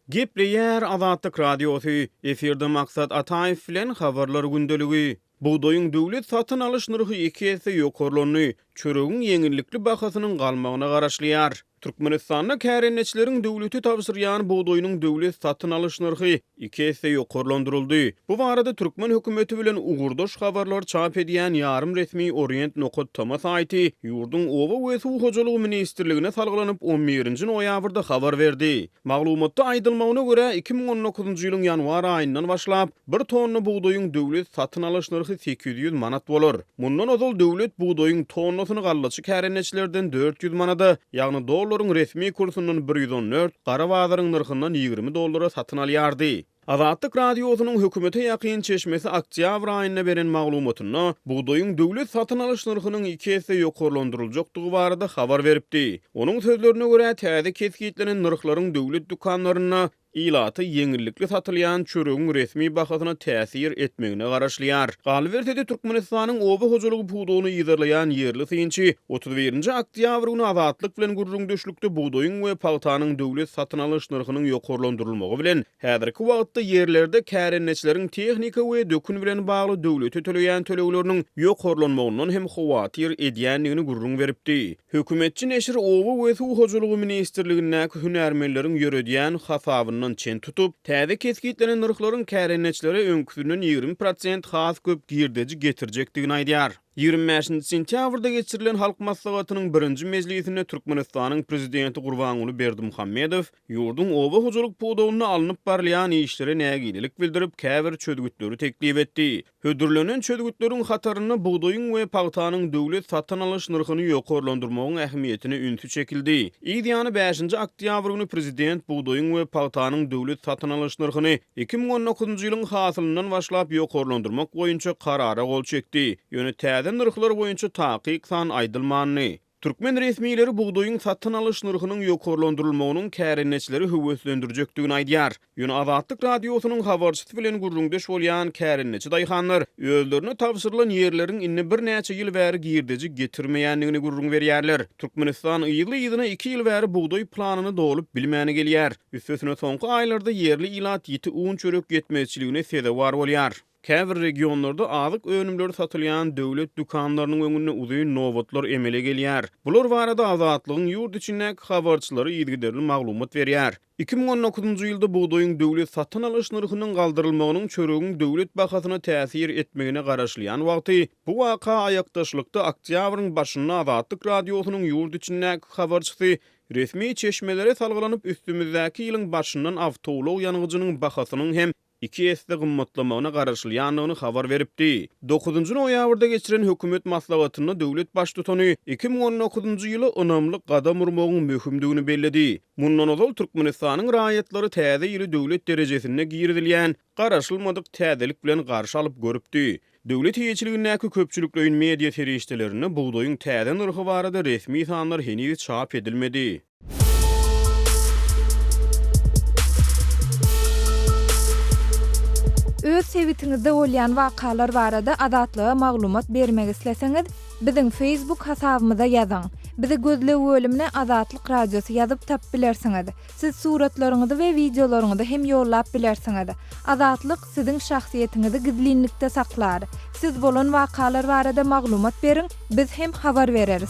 Gepleyer Azatlyk Radiosu, efirde maksat Ataýew bilen habarlar gündeligi. Buğdoyun döwlet satyn alyş narhy 2 есе ýokarlandy. Çöregiň ýeňillikli bahasynyň galmagyna garaşlýar. Türkmenistanda kärenneçileriň döwleti tabşyrýan buğdoynyň döwlet satyn alyş narhy 2 есе ýokarlandyryldy. Bu barada Türkmen hökümeti bilen ugurdaş habarlar çap edýän ýarym resmi Orient Nokot Tama saýty ýurdun owa we suw hojalygy ministrligine salgylanyp 11-nji noýabrda habar berdi. Maglumatda aýdylmagyna görä 2019-njy ýylyň ýanwar aýyndan başlap 1 tonna buğdoyun döwlet satyn alyş narhy 800 manat bolar. Mundan ozal döwlet buğdoyun tonnasyny gallaçy kärenneçilerden 400 manada, ýagny dollaryň resmi kursundan 114, gara bazaryň narhyndan 20 dollara satyn alýardy. Azatlyk radiosynyň hökümete ýakyn çeşmesi oktýabr aýyna beren maglumatyna buğdoyun döwlet satyn alyş narhynyň 2 есе ýokarlandyryljakdygy barada habar beripdi. Onuň sözlerine görä täze kesgitlenen narhlaryň döwlet dukanlaryna ilaty ýeňillikli satylýan çöregiň resmi bahasyna täsir etmegine garaşlýar. Galbertede Türkmenistanyň oba hojalygy buğdoyny ýyzarlaýan ýerli synçy 31-nji oktýabr güni Azatlyk bilen gurrundaşlykda buğdoyun we paxtanyň döwlet satyn alyş narhynyň ýokarlandyrylmagy bilen häzirki wagtda ýerlerde kärenneçileriň tehnika we dökün bilen bagly döwlete töleýän tölegleriniň ýokarlanmagyndan hem hawatyr edýänligini gurrun beripdi. Hökümetçi neşir oba we suw hojalygy ministrligine hünärmenleriň ýöredýän hasabyny çen tutup, täze kesgitlenen narhlaryň kärenneçilere öňküsünden 20% has köp girdeji getirjekdigini aýdýar. 25 sentýabrda geçirilen halk maslahatynyň 1-nji mejlisinde Türkmenistanyň prezidenti Gurbanuly Berdimuhammedow ýurdun oba hojalyk buğdowyny alınıp barlayan işlere nägilik bildirip käbir çödgütleri teklip etdi. Hödürlenen çödgütleriň hataryny buğdoyun we paxtanyň döwlet satyn alyş narhyny ýokarlandyrmagyň ähmiýetini ünsü çekildi. Ýa-ni 5-nji oktýabr güni prezident buğdoyun we paxtanyň döwlet satyn alyş narhyny 2019-njy ýylyň hasylyndan başlap ýokarlandyrmak boýunça karara gol çekdi. Ýöne narhlar boýunça takyk san aýdylmany. Türkmen resmileri buğdoyun satyn alyş narhynyň ýokarlandyrylmagynyň kärenneçileri höwetlendirjekdigini aýdýar. Ýöne Azatlyk radiosynyň habarçysy bilen gurrundaş bolýan kärenneçi daýhanlar özlerini tabşyrylan ýerleriň inni bir näçe ýyl bäri girdeji getirmeýänligini gurrun berýärler. Türkmenistan ýyly-ýylyna 2 ýyl bäri buğdoy planyny dolup bilmäni gelýär. Üstesine soňky aýlarda ýerli ilat ýiti un çörek ýetmezçiligine sebäp bolýar. Käbir regionlarda azyk önümleri satylýan döwlet dukanlarynyň öňünde uzaýyn nowatlar emele gelýär. Bular barada Azatlygyň ýurt içindäki habarçylary ýygyderli maglumat berýär. 2019-njy ýylda buğdoyun döwlet satyn alyş narhynyň galdyrylmagynyň çöregiň döwlet bahasyna täsir etmegine garaşlyan wagty bu waka aýakdaşlykda oktýabryň başynda Azatlyk radiosynyň ýurt içindäki habarçysy resmi çeşmelere salgylanyp üstümizdäki ýylyň başyndan awtowluk ýanygyjynyň bahasynyň hem 2 есе gymmatlamagyna garaşlýanlygyny habar beripdi. 9-njy noýabrda geçiren hökümet maslahatyny döwlet baş tutany 2019-njy ýyly önamly gadam urmagyň möhümdigini belledi. Mundan ozal Türkmenistanyň raýatlary täze ýyly döwlet derejesine girdilýän garaşylmadyk täzelik bilen garşy alyp görüpdi. Döwlet ýeçiligindäki köpçüliklerin media terişdelerini buğdoyun täze narhy barada resmi sanlar henüz çap edilmedi. Öz sewitingizde bolýan wakalar barada Azatlyga maglumat bermek isleseňiz, biziň Facebook hasabymyza ýazyň. Bizi gözlep bölümine Azatlyk Radiosu ýazyp tap bilersiňiz. Siz suratlaryňyzy we videolaryňyzy hem ýollap bilersiňiz. Azatlyk siziň şahsiýetiniňizi gizlinlikde saklar. Siz bolan wakalar barada maglumat beriň, biz hem habar bereriz.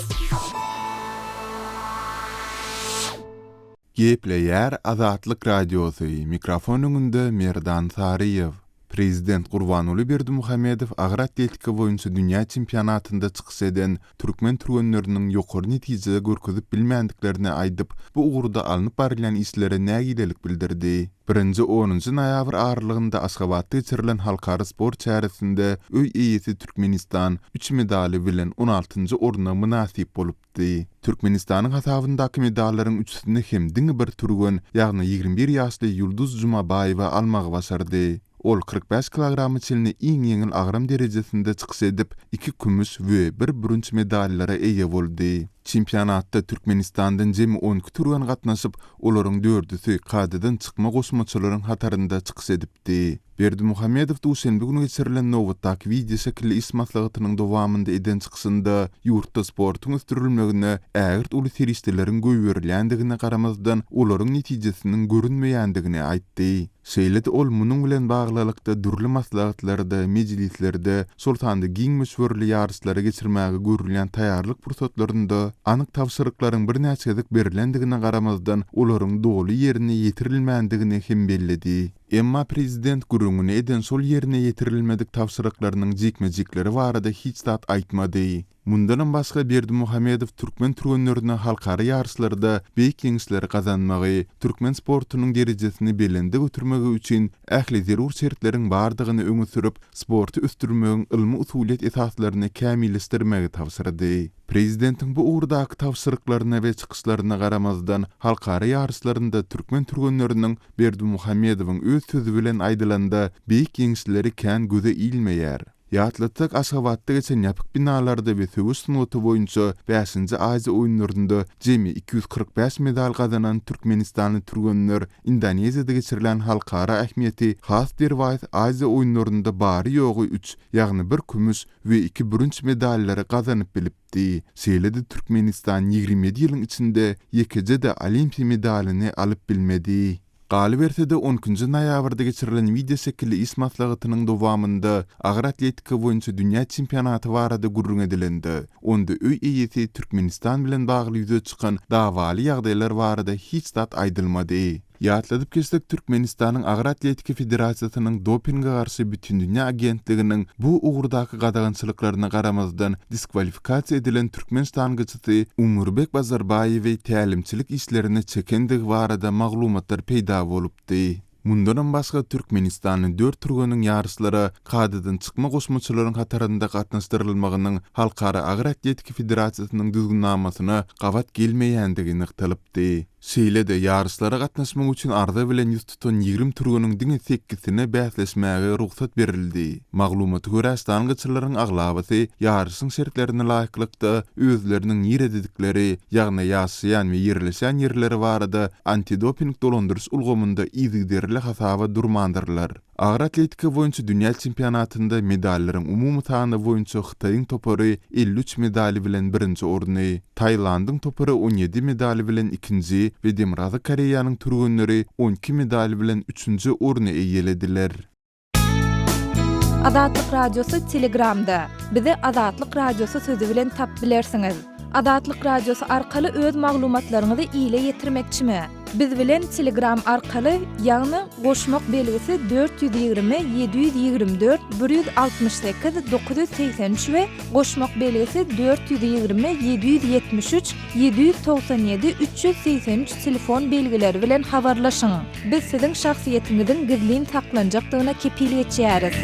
Gepleyer Azatlyk Radiosu mikrofonuňda Merdan Saryýew. Prezident Gurbanuly Berdimuhammedow agyr atletika boýunça dünýä çempionatynda çykyş eden türkmen türgenleriniň ýokary netije görkezip bilmänliklerini aýdyp, bu ugurda alınıp barılan işlere nägidelik bildirdi. 1-nji 10-njy noýabr aralygynda Aşgabatda geçirilen halkara spor çäresinde öý eýesi Türkmenistan 3 medali bilen 16-njy oruna münasip bolupdy. Türkmenistanyň hasabyndaky medallaryň üçsini hem diňe bir türgen, ýagny 21 ýaşly Ýulduz Jumabaýewa almagy başardy. Ol 45 kilogramy çelini iň ýeňil agram derejesinde çykyş edip 2 kümüş we 1 brünç medallara eýe boldy. Çempionatda Türkmenistandan jemi 12 turgan gatnaşyp, olaryň 4-üsi kadadan çykma gosmaçylaryň hatarynda çykyş edipdi. Berdimuhammedow duşenbe günü geçirilen Nowatdaki video şekilli ismatlagytynyň dowamında eden çykysynda ýurtda sportuň östürilmegine ägirt uly teristlerin göýberilýändigine garamazdan olaryň netijesiniň görünmeýändigini aýtdy. Şeýlede ol munyň bilen baglylykda dürli maslahatlarda, mejlislerde, sultanda giň meşhurly ýarışlary geçirmäge görülen taýýarlyk pursatlarynda anyk tawsyryklaryň bir näçedik berilendigine garamazdan olaryň doly ýerine ýetirilmändigini hem bellidi. Emma prezident gurrungyny eden sol ýerine ýetirilmedik tawsyryklarynyň jekmejekleri barada hiç zat aýtmady. Mundan başga Berdimuhammedow türkmen türgenlerine halkara ýarışlarda beýik ýeňişler gazanmagy, türkmen sportunyň derejesini belende götürmegi üçin ähli zerur şertleriň bardygyny öňe sürüp, sporty östürmegiň ilmi usuliýet esaslaryny kämilleşdirmegi tawsyrdy. Prezidentiň bu ugrdaky tawsyryklaryna we çykyşlaryna garamazdan halkara ýarışlarynda türkmen türgenleriniň Berdimuhammedowyň öz sözü bilen aýdylanda beýik ýeňişleri kän göze ilmeýär. Ýatlatsak Aşgabatda geçen ýapyk binalarda we söwüş sunuty boýunça 5-nji Aziýa oýunlarynda jemi 245 medal gazanan Türkmenistanly türgenler Indoneziýada geçirilen halkara ähmiýeti has derwayt Aziýa oýunlarynda bary ýogy 3, ýagny 1 kümüş we 2 bürünç medallary gazanyp bilipdi. Şeýlede Türkmenistan 27 ýylyň içinde ýekide olimpiýa medalyny alyp bilmedi. Galip ertede 12-nji noýabrda geçirilen video şekilli ismatlagytynyň dowamında agyr atletika boýunça dünýä çempionaty barada gurrun edilendi. Onda öý eýesi Türkmenistan bilen bagly ýüze çykan dawaly ýagdaýlar barada hiç zat aýdylmady. Ýatladyp geçsek Türkmenistanyň Agyr Atletika Federatsiýasynyň dopinga garşy bütün dünýä agentliginiň bu ugurdaky gadagançylyklaryna garamazdan diskwalifikasiýa edilen Türkmenistan gyçysy Umurbek Bazarbaýew tälimçilik işlerini çekendigi barada maglumatlar peýda bolupdy. Mundan başga Türkmenistanyň 4 türgeniň ýarışlara kadadan çykma gosmaçylaryň hatarynda gatnaşdyrylmagynyň halkara Agyr Atletika Federatsiýasynyň düzgünnamasına gawat gelmeýändigini ykdylypdy. Şeýlede ýarışlara gatnaşmak üçin arda bilen ýüz tutan 20 türgeniň diňe 8-sine bäsleşmäge ruhsat berildi. Maglumaty görä stan gyçylaryň aglabasy ýarışyň şertlerine laýyklykda özleriniň ýeredikleri, ýagny ýaşaýan we ýerleşen ýerleri barada antidoping dolandyrys ulgamynda izigderli hasaba durmandyrlar. Agyr atletika boýunça dünýä çempionatynda medallaryň umumy sany boýunça Hytaýyň topary 53 medali bilen 1-nji orny, Taýlandyň topary 17 medali bilen 2-nji we Demirazy Koreýanyň türgenleri 12 medali bilen 3-nji orny eýelediler. Adatlyk radiosu Telegramda. Bizi Adatlyk radiosu sözü bilen tap bilersiňiz. Adatlyk radiosu arkaly öz maglumatlaryňyzy ile ýetirmekçimi? Biz bilen Telegram arkaly ýagny goşmak belgisi 420 724 168 983 we goşmak belgisi 420 773 797 383 telefon belgileri bilen habarlaşyň. Biz siziň şahsiýetiňiziň gizlin saklanjakdygyna kepil etýäris.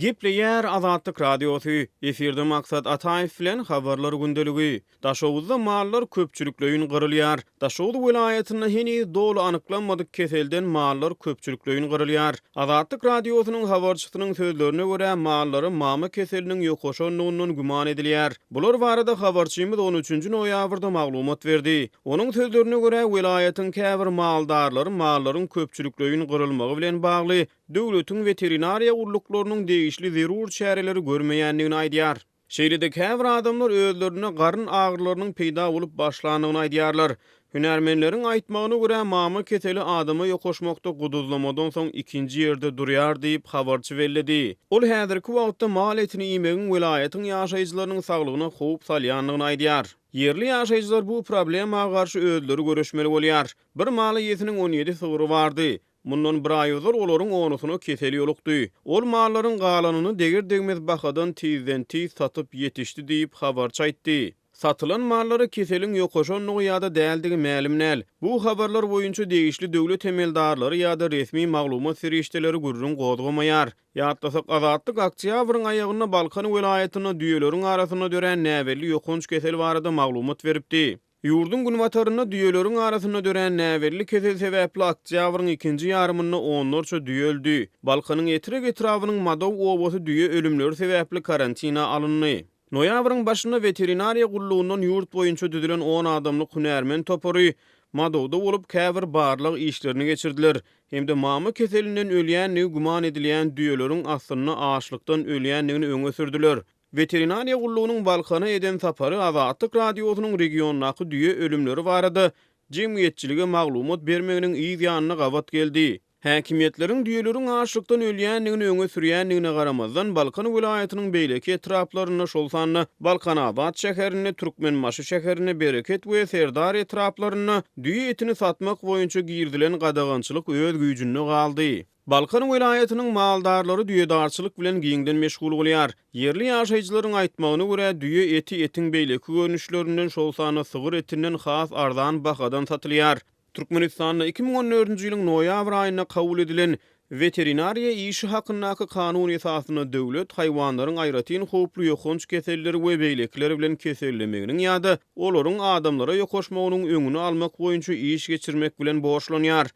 Gepleýär Azatlyk radiosu, efirde maksat Ataýew bilen habarlar gündeligi. Daşowuzda mallar köpçülikleýin gyrylýar. Daşowuz welaýatyna heni dolu anyklanmadyk keselden mallar köpçülikleýin gyrylýar. Azatlyk radiosynyň habarçysynyň sözlerine görä mallary mama keseliniň ýokoşanlygynyň güman edilýär. Bular barada habarçymyz 13-nji noýabrda maglumat berdi. Onuň sözlerine görä welaýatyň käbir maldarlary mallaryň köpçülikleýin gyrylmagy bilen bagly döwletiň veterinariýa guruluklarynyň değişli zerur çäreleri görmeýändigini aýdýar. Şeýlede käbir adamlar özlerine garyn ağrılarynyň peýda bolup başlanygyny aýdýarlar. Hünärmenleriň aýtmagyna görä mama keseli adamy ýokoşmakda guduzlamadan soň ikinji ýerde durýar diýip habarçy belledi. Ol häzirki wagtda mal etini ýemegiň welaýatyň ýaşaýjylarynyň saglygyna howp salýanlygyny aýdýar. Yerli ýaşaýjylar bu problemaga garşy özleri görüşmeli bolýar. Bir maly ýetiniň 17 sygyry bardy. Mundan bir ay uzar olaryň onusyny keseli ýolukdy. Ol mallaryň galanyny degir-degmez bakadan tizden tiz satyp ýetişdi diýip habarçy aýtdy. Satylan mallary keseliň ýokoşanlygy ýa-da däldigi ma'lum näl. Bu habarlar boýunça degişli döwlet temeldarlary ýa-da resmi maglumat serişdeleri gurrun gozgamaýar. Ýatlasak Azatlyk oktýabryň aýagyna Balkan welaýatyna düýeleriň arasyna dören näwelli ýokunç kesel barada maglumat beripdi. Ýurdun günwataryna düýeleriň arasyna dören näwelli kesel sebäpli oktýabryň ikinji ýarymyna onlarça düýeldi. Balkanyň etrek etrawynyň Madow obasy düýe ölümleri sebäpli karantina alyndy. Noýabryň başynda veterinariýa gullugundan ýurt boýunça düzülen 10 adamlyk hünärmen topory Madowda bolup käbir barlyk işlerini geçirdiler. Hemde mama keselinden ölýänligi guman edilýän düýeleriň aslynda açlykdan ölýänligini öňe sürdiler. Veterinariýa gullugynyň Balkana eden sapary Azatlyk radiosynyň regionaky düýe ölümleri barada jemgyýetçilige maglumat bermeginiň ýygyanyna gabat geldi. Häkimiýetleriň düýeleriň açlykdan ölýänligini öňe sürýänligine garamazdan Balkan welaýatynyň beýleki etraplaryna şol sanly Balkanabad şäherine, Türkmenmaşy şäherine, Bereket we Serdar etraplaryna düýe etini satmak boýunça girdilen gadagançylyk öz güýjünde galdy. Balkan welaýatynyň maldarlary düýedarçylyk bilen giňden meşgul bolýar. Yerli ýaşaýjylaryň aýtmagyna görä düýe eti etiň beýleki görnüşlerinden şol sany sygyr etinden has arzan bahadan satylýar. Türkmenistanda 2014-nji ýylyň noýabr aýyna kabul edilen veterinariýa işi hakyndaky kanun esasyna döwlet haýwanlaryň aýratyn howply ýokunç keselleri we beýlekleri bilen kesellemeginiň ýa-da olaryň adamlara ýokoşmagynyň öňüni almak boýunça iş geçirmek bilen boşlanýar.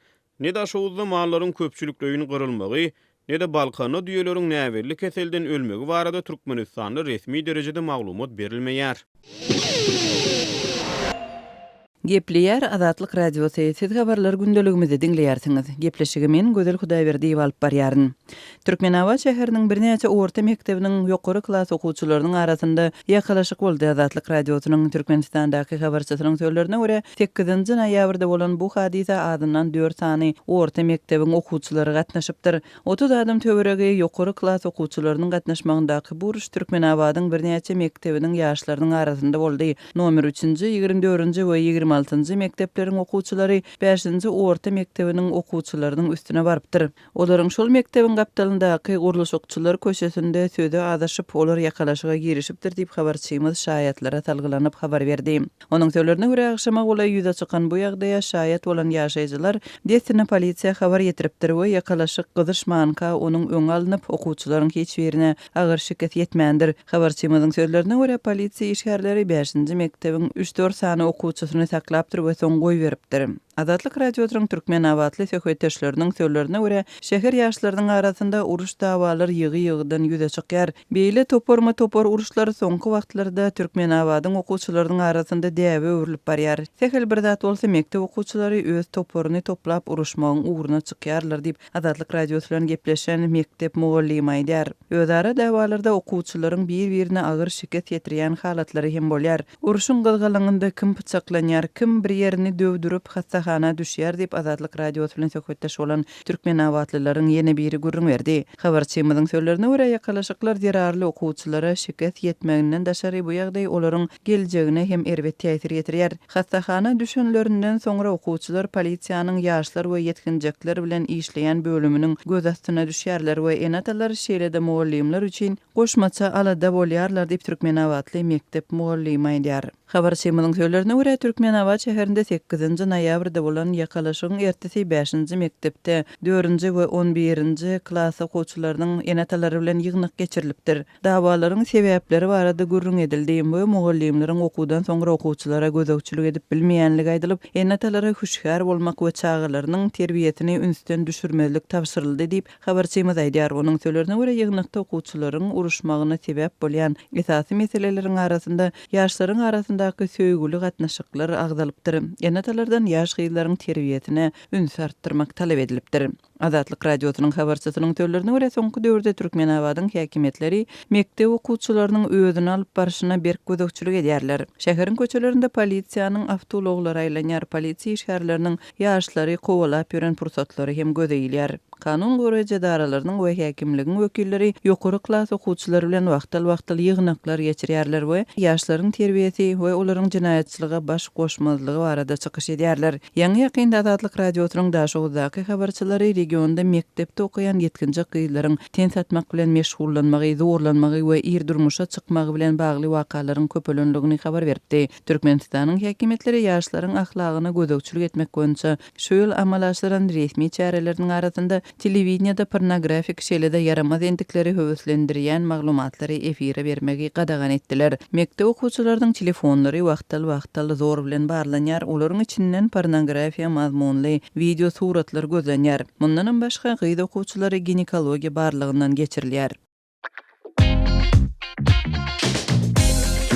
Ne da şowuzda mallaryň köpçülikleriniň gyrylmagy, ne de Balkana düýeleriň näwerli keselden ölmegi barada Türkmenistanda resmi derejede maglumat berilmeýär. Gepleýär Azatlyk radiosy siz habarlar gündeligimizde dinleýärsiňiz. Gepleşigi men Gözel Hudaýberdiýew alyp barýaryn. Türkmenabad şäheriniň birnäçe orta mektebiniň ýokary klas okuwçylarynyň arasynda ýakalaşyk boldy. Azatlyk radiosynyň Türkmenistandaky habarçysynyň söýlerine görä 8-nji noýabrda bolan bu hadisa adyndan 4 sany orta mektebiň okuwçylary gatnaşypdyr. 30 adam töweregi ýokary klas okuwçylarynyň gatnaşmagyndaky bu uruş Türkmenabadyň birnäçe mektebiniň ýaşlarynyň arasynda boldy. Nomer 3-nji, 24-nji we 26-njy mektepleriň okuwçylary 5-nji orta mektebiniň okuwçylarynyň üstüne barypdyr. Olaryň şol mektebiň gapdalyndaky guruluşçylar köşesinde söze adaşyp olar ýakalaşyga girişipdir diýip habarçymyz şaýatlara talgylanyp habar berdi. Onuň söýlerine görä akşama gola ýüze çykan bu ýagdaýa şaýat bolan ýaşaýjylar desine polisiýa habar ýetiripdir we ýakalaşyk gyzyşmanka onuň öňe alynıp okuwçylaryň hiç birine agyr şikayet etmändir. Habarçymyzyň söýlerine görä polisiýa işgärleri 5-nji mektebiň 3-4 sany okuwçysyny saklapdyr we soň goý beripdir. Azatlyk radiosynyň Türkmenabadly söhbetdeşleriniň söýlerine görä şäher ýaşlarynyň arasynda uruş dawalary ýygy-ýygydan ýüze çykýar. Beýle topor uruşlary soňky wagtlarda Türkmenabadyň okuwçylarynyň arasynda däwe öwrülip barýar. Sehel bir zat bolsa mektep okuwçylary öz toporuny toplap uruşmagyň uğruna çykýarlar diýip Azatlyk radiosu bilen gepleşen mektep muallimi aýdýar. Özara dawalarda okuwçylaryň bir-birine agyr şikayet ýetirýän halatlary hem bolýar. Uruşyň gylgylygynda kim pyçaklanýar, kim bir ýerini döwdürip hana düşýär diýip Azatlyk radiosu bilen söhbetdeş bolan Türkmenabadlylaryň ýene biri gurrun berdi. Habarçymyzyň söýlerine görä ýakalaşyklar zerarly okuwçylara şikayet etmeginden daşary bu ýagdaý olaryň geljegine hem erbet täsir ýetirýär. Hana düşünlerinden soňra okuwçylar polisiýanyň ýaşlar we ýetkinjekler bilen işleýän bölüminiň göz astyna düşýärler we enatalar şeýlede muallimler üçin goşmaça alada bolýarlar diýip Türkmenabadly mektep muallimi aýdýar. Habarçymyzyň söýlerine görä Türkmenabad şäherinde 8-nji noýabrda bolan ýakalaşygyň ertesi 5-nji mektepde 4-nji we 11-nji klas okuwçylarynyň enatalary bilen ýygnyk geçirilipdir. Dawalaryň sebäpleri barada gurrun edildi we mugallimleriň okuwdan soňra okuwçylara gözegçilik edip bilmeýänligi aýdylyp, enatalary huşyar bolmak we çağalarynyň terbiýetini ünsden düşürmezlik tapşyryldy diýip habarçymyz aýdýar. Onuň söýlerine görä ýygnykda okuwçylaryň uruşmagyna sebäp bolýan esasy meseleleriň arasynda ýaşlaryň arasyndaky söýgüli gatnaşyklar agdalypdyr. Enatalardan ýaş gyýlaryň terbiýetine üns artdyrmak talap edilipdir. Azatlyk radiosynyň habarçysynyň söýlerine görä soňky döwürde Türkmenabadyň häkimetleri mektep okuwçylarynyň özüne alyp barşyna berk gözegçilik edýärler. Şäheriň köçelerinde polisiýanyň awtologlary aýlanýar, polisiýa işgärleriniň ýaşlary kowalap ýören pursatlary hem gözeýilýär. Kanun goraýjy daralarynyň we häkimligiň wekilleri ýokary klas okuwçylary bilen wagtal ýygnaklar geçirýärler we ýaşlaryň terbiýeti we olaryň jinaýatçylyga baş goşmazlygy barada çykyş edýärler. Ýa-ni ýakynda Azatlyk radiosynyň daşowdaky habarçylary regionda mektepde okuyan ýetkinjek gyýlaryň ten satmak bilen meşgullanmagy, zorlanmagy we ir durmuşa çykmagy bilen bagly wakalaryň köpelenligini habar berdi. Türkmenistanyň häkimetleri ýaşlaryň ahlagyna gözegçilik etmek boýunça şöýl amalaşdyran resmi çäreleriniň arasynda telewizionyada pornografik şeýlede yaramaz endikleri höwüslendirýän maglumatlary efire bermegi gadagan etdiler. Mektep okuwçylarynyň telefonlary wagtal zor bilen barlanýar, olaryň içinden pornografiýa mazmunly video suratlar gözlenýär. Mundan başga gyýda okuwçylary ginekologiýa barlygyndan geçirilýär.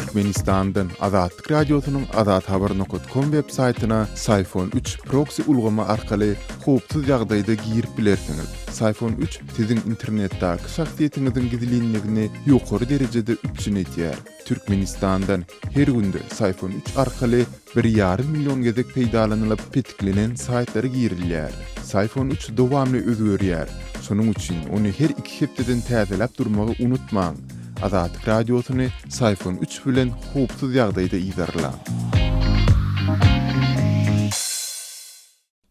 Türkmenistan'dan Azatlyk Radiosynyň azathabar.com web saytyna Sayfon 3 proxy ulgama arkaly howpsuz ýagdaýda girip bilersiňiz. Sayfon 3 siziň internetdäki şahsiýetiňiziň gizlinligini ýokary derejede üçin etýär. Türkmenistan'dan her günde Sayfon 3 arkaly 1,5 million gezek peýdalanylyp petiklenen saytlary girilýär. Sayfon 3 dowamly özgörýär. Şonuň üçin ony her 2 hepdeden täzeläp durmagy unutmaň. Azatlyk Radiosyny Sayfon 3 bilen howpsuz ýagdaýda iýdarlaň.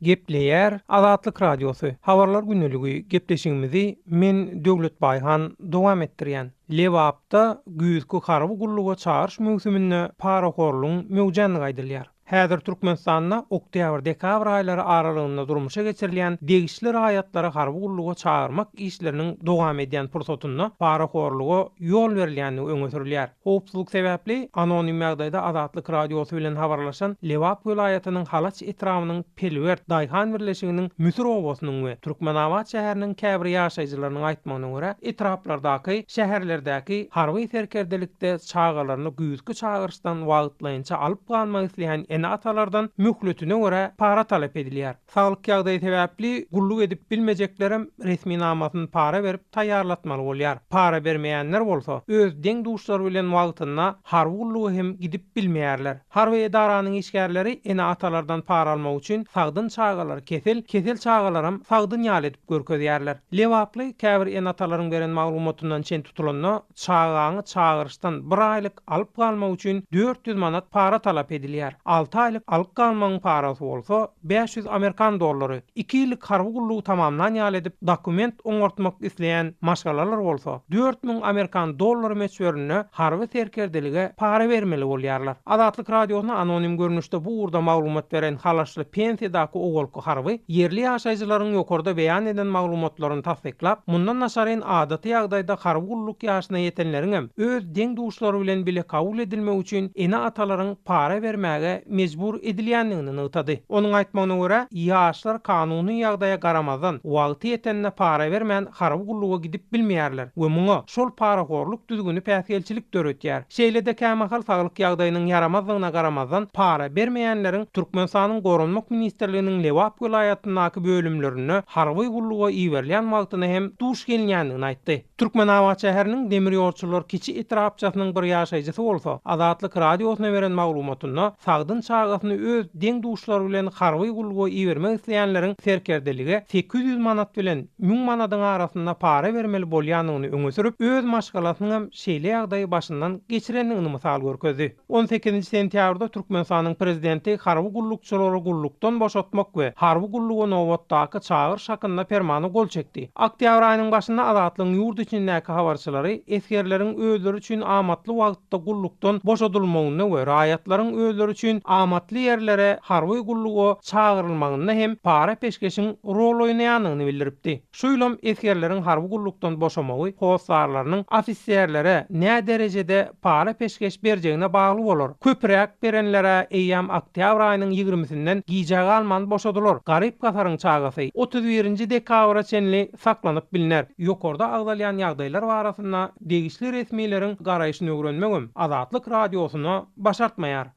Gepleýär Azatlyk Radiosu. Habarlar günneligi gepleşigimizi men Döwlet Baýhan dowam etdirýän. Lewapda güýzkü harby gulluga çağırş möhsüminde paraxorluň möwjanlygy aýdylýar. Häzir Türkmenistanda oktyabr-dekabr aýlary aralygynda durmuşa geçirilýän degişli raýatlary harby gulluga çağırmak işleriniň dowam edýän pursatynda paraxorluga ýol berilýänligi öňe sürilýär. Howpsuzlyk sebäpli anonim ýagdaýda Azatlyk Radiosy bilen habarlaşan Lewap welaýatynyň Halaç etramynyň Pelwert Daýhan birleşiginiň Müsür obasynyň we Türkmenawat şäheriniň käbir ýaşaýjylarynyň aýtmagyna görä, etraplardaky şäherlerdäki harby serkerdelikde çağalaryny güýzkü çağırşdan wagtlaýynça alyp galmak isleýän ene atalardan mühletine göre para talep edilýär. Saglyk ýagdaýy sebäpli gulluk edip bilmejeklerim resmi namasyny para berip taýýarlatmaly bolýar. Para bermeýänler bolsa öz deň duşlary bilen wagtyna harby gullugy hem gidip bilmeýärler. Harby edaranyň işgärleri ene atalardan para almak üçin sagdyn çağalar kesel çağalarym sagdyn ýal edip görkezýärler. Lewaply käbir ene atalaryň beren maglumatyndan çen tutulanyna çağaňy çağırşdan 1 aýlyk alyp galmak üçin 400 manat para talep edilýär. 6 aýlyk alyp galmagyň parasy bolsa 500 Amerikan dollary. 2 ýyllyk harby gullugy tamamlan ýal edip dokument oňartmak isleýän maşgalalar bolsa 4000 Amerikan dollary meçberine harby serkerdelige para bermeli bolýarlar. Azatlyk Radiosyna anonim görnüşde bu urda maglumat beren Halaşly pensiýadaky ogolky harby yerli ýaşaýjylaryň ýokarda beýan eden maglumatlaryny tasdiklap, mundan naşaryn adaty ýagdaýda harby gulluk ýaşyna ýetenleriň hem öz deň duşlary bilen bile kabul edilmek üçin ene atalaryň para bermäge mejbur edilýändigini ýytady. Onuň aýtmagyna görä, ýaşlar kanuny ýagdaýa garamazdan wagty ýetende para bermän harby gulluga gidip bilmeýärler we muňa şol paraxorluk düzgünü päsgelçilik döretýär. Şeýlede kämahal saglyk ýagdaýynyň yaramazlygyna garamazdan para bermeýänleriň Türkmenistanyň Gorunmak Ministrliginiň Lewap welaýatyndaky bölümlerini harby gulluga iýerilýän wagtyna hem duş gelýändigini aýtdy. Türkmenawat şäheriniň demir ýolçular kiçi etrapçasynyň bir ýaşaýjysy bolsa, Azatlyk Radiosyna beren maglumatynda sagdyn çağasyny öz deň duşlary bilen harby gulluga iýermek isleýänleriň serkerdeligi 800 manat bilen 1000 manatyň arasynda para bermeli bolýanyny öňe sürüp, öz maşgalasyny hem şeýle ýagdaýy başyndan geçirendigini mysal görkezdi. 18 sentýabrda Türkmenistanyň prezidenti harby gullukçylary gullukdan boşatmak we harby gulluga nowatdaky çağırş hakynda fermany gol çekdi. Oktyabr aýynyň başynda Azatlygyň ýurt içindäki habarçylary eskerleriň özleri üçin amatly wagtda gullukdan boşadylmagyny we raýatlaryň özleri üçin amatly ýerlere harby gulluga çağırylmagyna hem para peşkeşiň rol oýnaýanyny bildiripdi. Şu ýylym eskerleriň harby gullukdan boşamagy howsarlarynyň ofisierlere nä derejede para peşkeş berjegine bagly bolar. Köpräk berenlere eýýam oktyabr aýynyň 20-sinden gijaga alman boşadylar. Garyp gasaryň çağasy 31-nji dekabra çenli saklanyp biliner. Ýokarda agdalýan ýagdaýlar barasynda degişli resmiýleriň garaýşyny öwrenmegem Azatlyk Radiosyna başartmaýar.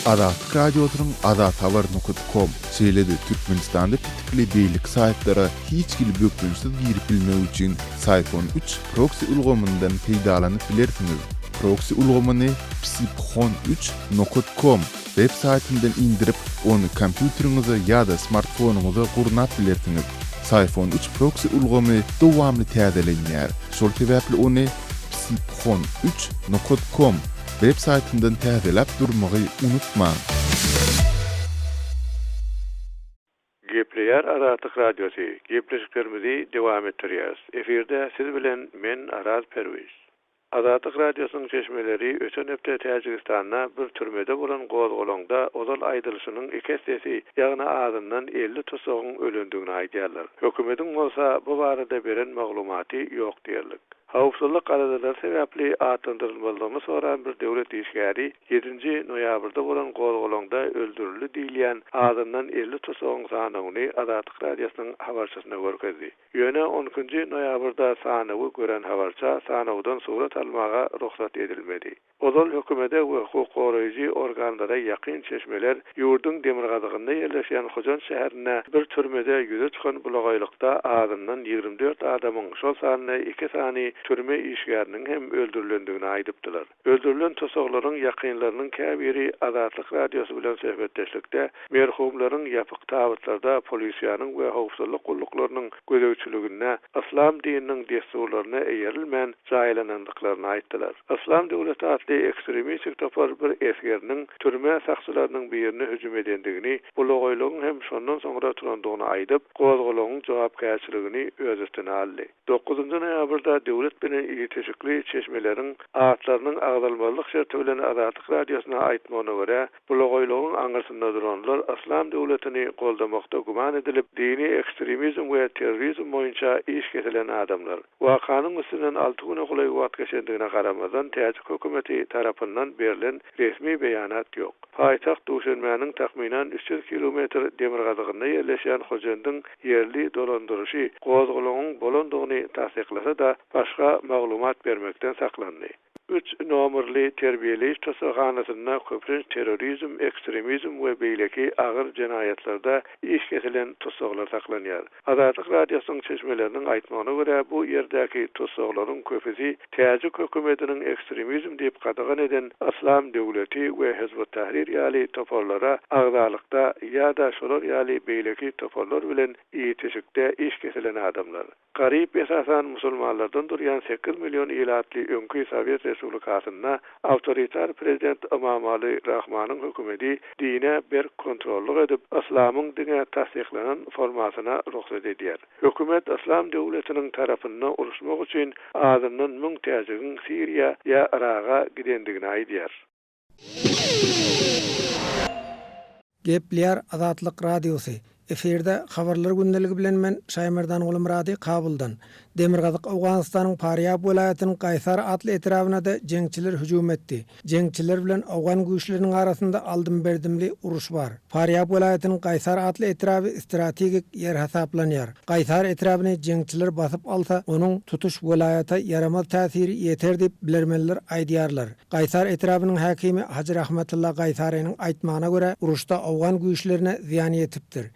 Azatlyk Radiosynyň azathabar.com şeýlede Türkmenistanda pitikli beýlik saýtlary hiç gili bökdünsiz girip bilmek üçin Sayfon 3 proxy ulgamyndan peýdalanyp bilersiňiz. Proxy ulgamyny psipxon3.com web saytyndan indirip onu kompýuteriňize ýa-da smartfonuňyza gurnap bilersiňiz. Sayfon 3 proxy ulgamy dowamly täzelenýär. Şol sebäpli ony psipxon3.com web saytyndan täzelep durmagy unutmaň. Gepleýär Azatlyk Radiosu. Gepleşiklerimizi dowam etdirýäris. Eferde siz bilen men Araz Perwiz. Azatlyk Radiosynyň çeşmeleri öten hepde Täjikistanda bir türmede bolan gozgolongda ozal aýdylşynyň ikesesi ýagna ağzyndan 50 tusagyň ölendigini aýdýarlar. Hökümetiň bolsa bu barada beren maglumaty ýok diýerler. Hawpsuzlyk aradalar sebäpli atandyrylmalygyny soran bir döwlet işgäri 7-nji noýabrda bolan gowgolongda öldürildi diýilýän adamdan 50 tosogyň sanawyny Azatlyk radiosynyň habarçysyna görkezdi. Ýöne 10-njy noýabrda sanawy gören habarça sanawdan surat almaga ruhsat edilmedi. Odol hökümete we hukuk goraýjy organlara ýakyn çeşmeler ýurdun Demirgazygynda ýerleşýän Hojan şäherine bir türmede ýüze çykan bulagaýlykda adamdan 24 adamyň şol sanyna 2 sany türme işgäriniň hem öldürilendigini aýdypdylar. Öldürilen tosoklaryň ýakynlarynyň käbiri Azatlyk radiosy bilen söhbetdeşlikde merhumlaryň ýapyk tabutlarda polisiýanyň we howpsuzlyk gulluklarının gözegçiligine İslam dininiň desturlaryna eýerilmän jaýlanandyklaryny aýtdylar. İslam döwleti atly ekstremistik topar bir esgeriniň türme sakçylarynyň birini hüjüm edendigini, bulagaýlygyň hem şondan soňra turandygyny aýdyp, gowgolagyň jogapkärçiligini öz üstüne aldy. 9-njy noýabrda döwlet bilen ýeteşikli çeşmeleriň atlarynyň agdalmalyk şerti bilen Azatlyk radiosyna aýtmagyna görä, bulagaýlygyň aňyrsynda duranlar İslam döwletini goldamakda guman edilip, dini ekstremizm we terrorizm boýunça iş getirilen adamlar. Wakanyň üstünden 6 güne gulay wagt geçendigine garamazdan täze hökümeti tarapyndan berilen resmi beýanat ýok. Paýtaxt Duşanbeňiň tahminan 300 kilometr Demirgazygynda ýerleşýän Hojandyň ýerli dolandyrşy gowgolagyň bolandygyny tasdiklasa da başga maglumat bermekden saklandy. 3 nomerli terbiyeleyiş tosaganasyna köpünç terrorizm, ekstremizm we beýleki agyr jenaýatlarda iş getirilen tosaglar saklanýar. Azatlyk radiosynyň çeşmeleriniň aýtmagyna görä, bu ýerdäki tosaklaryň köpüsi täze hökümetiniň ekstremizm diýip gadagan eden İslam döwleti we Hizbut Tahrir ýaly toparlara agdalykda ýa-da şolar ýaly beýleki toparlar bilen ýeteşikde iş getirilen adamlar. Garip esasan musulmanlardan durýan 8 milyon ilatly öňkü Sowet Respublikasyna awtoritar prezident İmamoğlu Rahmanyň hökümeti dine bir kontrollyk edip İslamyň dine tasdiklanan formasyna ruhsat edýär. Hökümet İslam döwletiniň tarapyndan uruşmak üçin adamdan 1000 täzegiň Siriýa ýa Iraga gidendigini aýdýar. Gepler Azatlyk radiosy. Eferde habarlar gündəligi bilen men Şaýmerdan Gulmurady Kabuldan. Demirgazyk Awganystanyň Paryab welaýatynyň Gaýsar atly etrawyna da jeňçiler hüjüm etdi. Jeňçiler bilen Awgan güýçleriniň arasynda aldym berdimli uruş bar. Paryab welaýatynyň Gaýsar atly etrawy strategik ýer hesaplanýar. Gaýsar etrawyny jeňçiler basyp alsa, onuň tutuş welaýata yaramaz täsiri ýeter diýip bilermenler aýdýarlar. Gaýsar etrawynyň hakimi Hacı Rahmetulla Gaýsarynyň aýtmagyna görä, uruşda Awgan güýçlerine ziýan ýetipdir.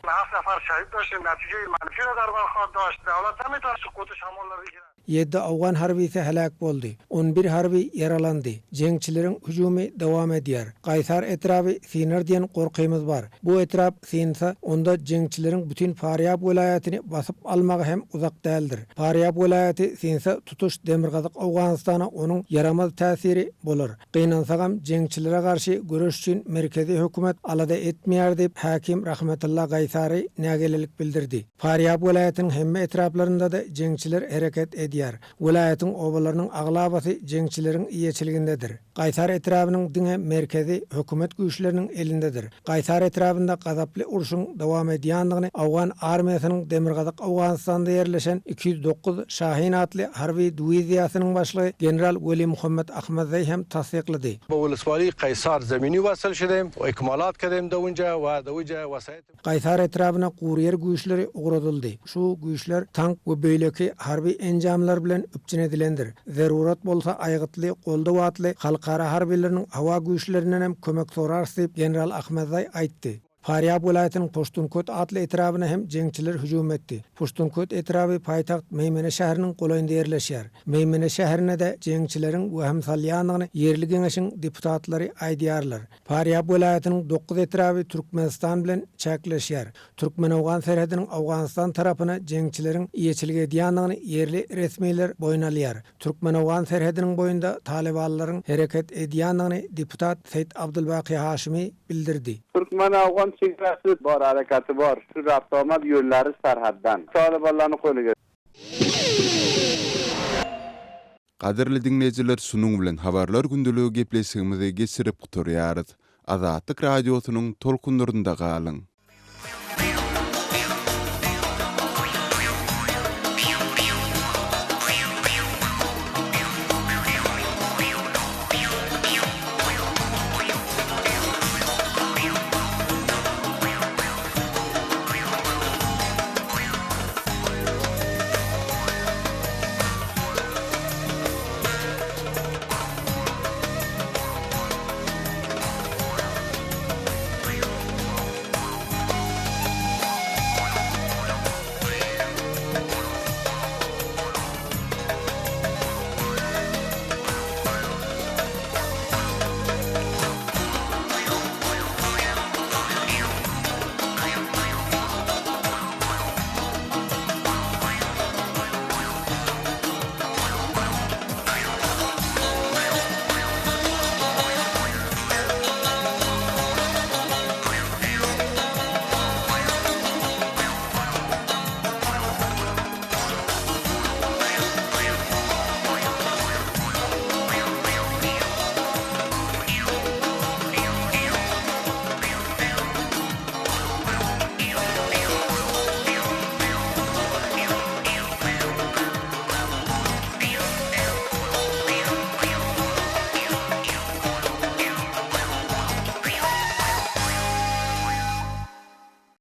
نفر شهید داشتیم نتیجه منفی رو در برخورد داشت دولت نمیتونه سقوط شمال رو بگیره 7 Awgan harbisi helak boldy. 11 harbi yaralandy. Jeňçileriň hüjümi dowam edýär. Gaýsar etrawy Sinar diýen gorkymyz bar. Bu etrap sinsa, onda jeňçileriň bütün Paryab welaýatyny basyp almagy hem uzak däldir. Paryab welaýaty sinsa tutuş Demirgazyk Awganystana onuň yaramaz täsiri bolar. Gynansaňam jeňçilere garşy görüş üçin merkezi hökümet alada etmeýär diýip hakim Rahmetulla Gaýsary nägelelik bildirdi. Paryab welaýatynyň hemme etraplarynda da jeňçiler hereket edýär. Welaýatyň obalarynyň aglabasy jeňçileriň iýeçiligindedir. Gaýsar etrawynyň diňe merkezi hökümet güýçleriniň elindedir. Gaýsar etrawynda gazaply uruşyň dowam edýändigini Awgan armiýasynyň Demirgazyk Awganystanda ýerleşen 209 Şahin atly harby diwiziýasynyň başlygy general Weli Muhammed Ahmedzai hem tasdiqlady. با ولسوالی قیصر زمینی وصل شدیم و اکمالات کردیم در اونجا و در اونجا وسایت Gaýsar etrawyna gurýer güýçleri ugradyldy. Şu güýçler tank we beýleki harby enjamlar bilen üpçün edilendir. Zarurat bolsa aýgytly, golda watly halkara harbileriniň hawa güýçlerinden hem kömek sorarsy general Ahmedzai aýtdy. Paryab welaýatynyň Poştunkot atly etrawyna hem jeňçiler hüjüm etdi. Poştunkot etrawy paýtagt Meýmene şäheriniň golaýynda ýerleşýär. Meýmene şäherine de jeňçileriň we hem salýanlygyny ýerli geňeşiň deputatlary aýdýarlar. Paryab welaýatynyň 9 etrawy Türkmenistan bilen çäkleşýär. Türkmen-Awgan serhediniň Awganystan tarapyna jeňçileriň iýeçiligi edýändigini ýerli resmiýetler boýnalýar. Türkmen-Awgan serhediniň boýunda talibanlaryň hereket edýändigini deputat Seýit Abdulbaqy Haşimi bildirdi. Türkmen-Awgan çekresi var, harekatı var. Şu raptamat yolları serhaddan. Talibanlarını koyuyor. Qadirli dinleyijiler, sunuň bilen habarlar gündüligi gepleşigimizi geçirip guturýarys. Azatlyk radiosynyň tolkunlarynda galyň.